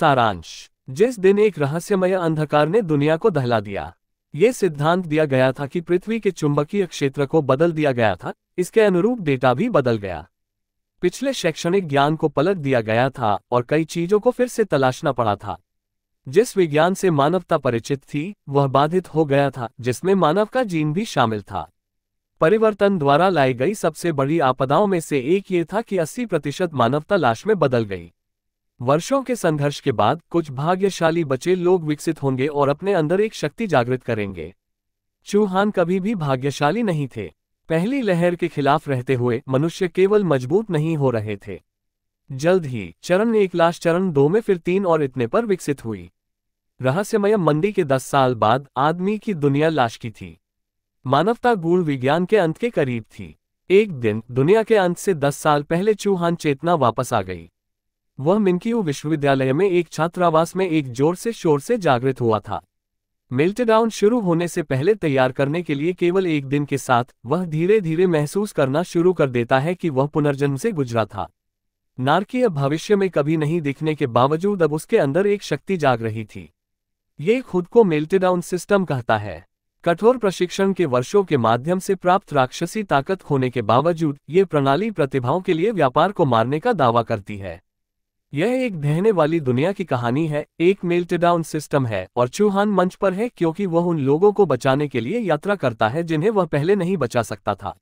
सारांश। जिस दिन एक रहस्यमय अंधकार ने दुनिया को दहला दिया। ये सिद्धांत दिया गया था कि पृथ्वी के चुंबकीय क्षेत्र को बदल दिया गया था, इसके अनुरूप डेटा भी बदल गया। पिछले शैक्षणिक ज्ञान को पलट दिया गया था और कई चीजों को फिर से तलाशना पड़ा था। जिस विज्ञान से मानवता परिचित थी वह बाधित हो गया था, जिसमें मानव का जीन भी शामिल था। परिवर्तन द्वारा लाई गई सबसे बड़ी आपदाओं में से एक ये था कि 80% मानवता लाश में बदल गई। वर्षों के संघर्ष के बाद कुछ भाग्यशाली बचे लोग विकसित होंगे और अपने अंदर एक शक्ति जागृत करेंगे। चूहान कभी भी भाग्यशाली नहीं थे। पहली लहर के खिलाफ रहते हुए मनुष्य केवल मजबूत नहीं हो रहे थे। जल्द ही चरण 1 लाश चरण 2 में फिर 3 और इतने पर विकसित हुई। रहस्यमय मंदी के 10 साल बाद आदमी की दुनिया लाश की थी। मानवता गूढ़ विज्ञान के अंत के करीब थी। एक दिन दुनिया के अंत से 10 साल पहले चूहान चेतना वापस आ गई। वह मिनक्यू विश्वविद्यालय में एक छात्रावास में एक जोर से शोर से जागृत हुआ था। मेल्टडाउन शुरू होने से पहले तैयार करने के लिए केवल एक दिन के साथ वह धीरे धीरे महसूस करना शुरू कर देता है कि वह पुनर्जन्म से गुजरा था। नारकीय भविष्य में कभी नहीं दिखने के बावजूद अब उसके अंदर एक शक्ति जाग रही थी। ये खुद को मेल्टडाउन सिस्टम कहता है। कठोर प्रशिक्षण के वर्षों के माध्यम से प्राप्त राक्षसी ताकत होने के बावजूद ये प्रणाली प्रतिभाओं के लिए व्यापार को मारने का दावा करती है। यह एक ढहने वाली दुनिया की कहानी है, एक मेल्टडाउन सिस्टम है और चूहान मंच पर है क्योंकि वह उन लोगों को बचाने के लिए यात्रा करता है जिन्हें वह पहले नहीं बचा सकता था।